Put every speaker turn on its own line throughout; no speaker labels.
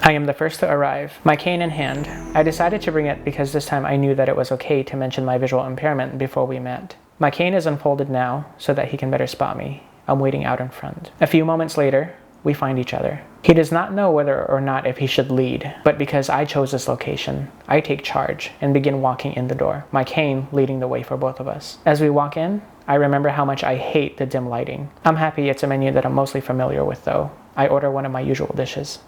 I am the first to arrive, my cane in hand. I decided to bring it because this time I knew that it was okay to mention my visual impairment before we met. My cane is unfolded now so that he can better spot me. I'm waiting out in front. A few moments later, we find each other. He does not know whether or not if he should lead, but because I chose this location, I take charge and begin walking in the door, my cane leading the way for both of us. As we walk in, I remember how much I hate the dim lighting. I'm happy it's a menu that I'm mostly familiar with though. I order one of my usual dishes.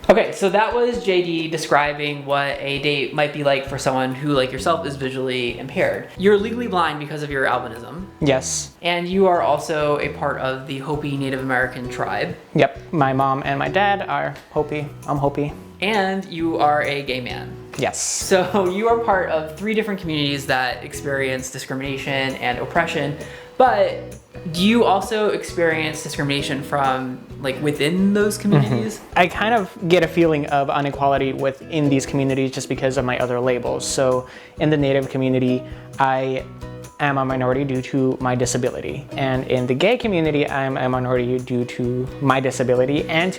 Okay, so that was JD describing what a date might be like for someone who, like yourself, is visually impaired. You're legally blind because of your albinism.
Yes.
And you are also a part of the Hopi Native American tribe.
Yep, my mom and my dad are Hopi. I'm Hopi.
And you are a gay man.
Yes.
So you are part of 3 different communities that experience discrimination and oppression, but do you also experience discrimination from like within those communities?
I kind of get a feeling of inequality within these communities just because of my other labels. So in the Native community, I am a minority due to my disability. And in the gay community, I'm a minority due to my disability and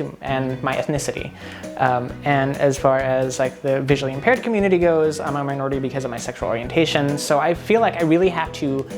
my ethnicity. And as far as like the visually impaired community goes, I'm a minority because of my sexual orientation. So I feel like I really have to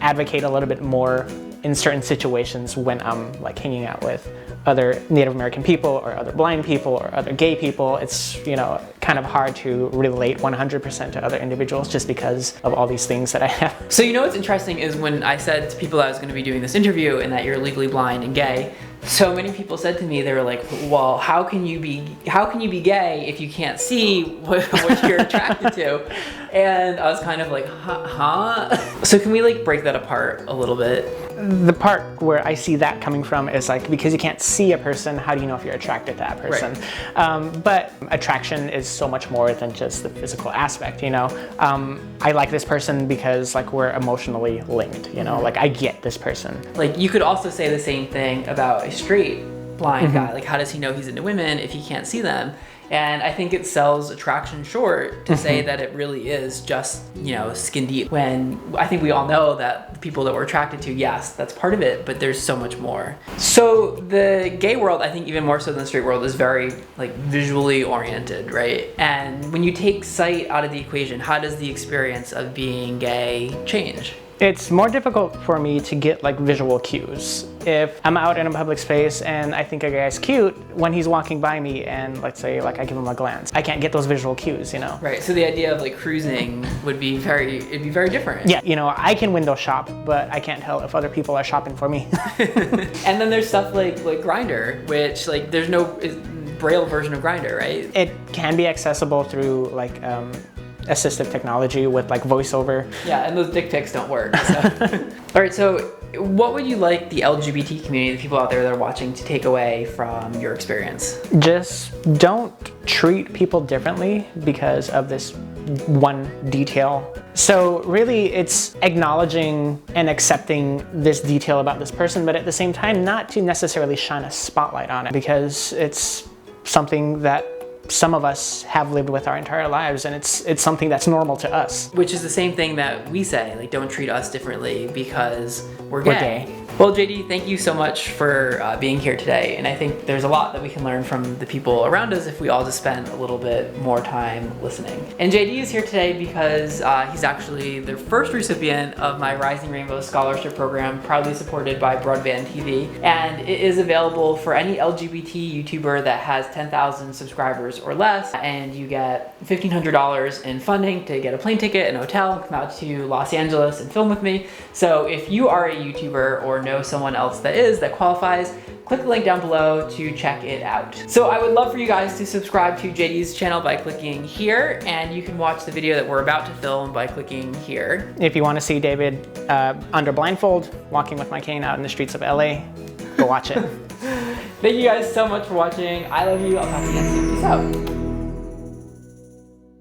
advocate a little bit more in certain situations when I'm like hanging out with other Native American people or other blind people or other gay people. It's, you know, kind of hard to relate 100% to other individuals just because of all these things that I have.
So you know what's interesting is when I said to people that I was going to be doing this interview and that you're legally blind and gay, so many people said to me, they were like, well, how can you be gay if you can't see what you're attracted to? And I was kind of like, huh? So can we like break that apart a little bit?
The part where I see that coming from is like, because you can't see a person, how do you know if you're attracted to that person? Right. But attraction is so much more than just the physical aspect, you know? I like this person because like we're emotionally linked, you know? Like I get this person.
Like you could also say the same thing about a straight blind guy. Like how does he know he's into women if he can't see them? And I think it sells attraction short to say that it really is just, you know, skin deep. When I think we all know that the people that we're attracted to, yes, that's part of it, but there's so much more. So the gay world, I think even more so than the straight world, is very like visually oriented, right? And when you take sight out of the equation, how does the experience of being gay change?
It's more difficult for me to get like visual cues. If I'm out in a public space and I think a guy's cute, when he's walking by me and let's say like I give him a glance, I can't get those visual cues, you know?
Right, so the idea of like cruising would be it'd be very different.
Yeah, you know, I can window shop, but I can't tell if other people are shopping for me.
And then there's stuff like Grindr, which like there's no Braille version of Grindr, right?
It can be accessible through like assistive technology with like voiceover.
Yeah, and those dick pics don't work. So. All right, so what would you like the LGBT community, the people out there that are watching, to take away from your experience? Just
don't treat people differently because of this one detail. So really it's acknowledging and accepting this detail about this person, but at the same time not to necessarily shine a spotlight on it because it's something that some of us have lived with our entire lives, and it's something that's normal to us.
Which is the same thing that we say, like don't treat us differently because we're gay. Well, JD, thank you so much for being here today, and I think there's a lot that we can learn from the people around us if we all just spend a little bit more time listening. And JD is here today because he's actually the first recipient of my Rising Rainbow Scholarship Program, proudly supported by BroadBandTV, and it is available for any LGBT YouTuber that has 10,000 subscribers or less, and you get $1,500 in funding to get a plane ticket and a hotel and come out to Los Angeles and film with me. So if you are a YouTuber or know someone else that qualifies, click the link down below to check it out. So I would love for you guys to subscribe to JD's channel by clicking here, and you can watch the video that we're about to film by clicking here.
If you want to see David under blindfold, walking with my cane out in the streets of LA, go watch it.
Thank you guys so much for watching. I love you. I'll talk to you next time. Peace out.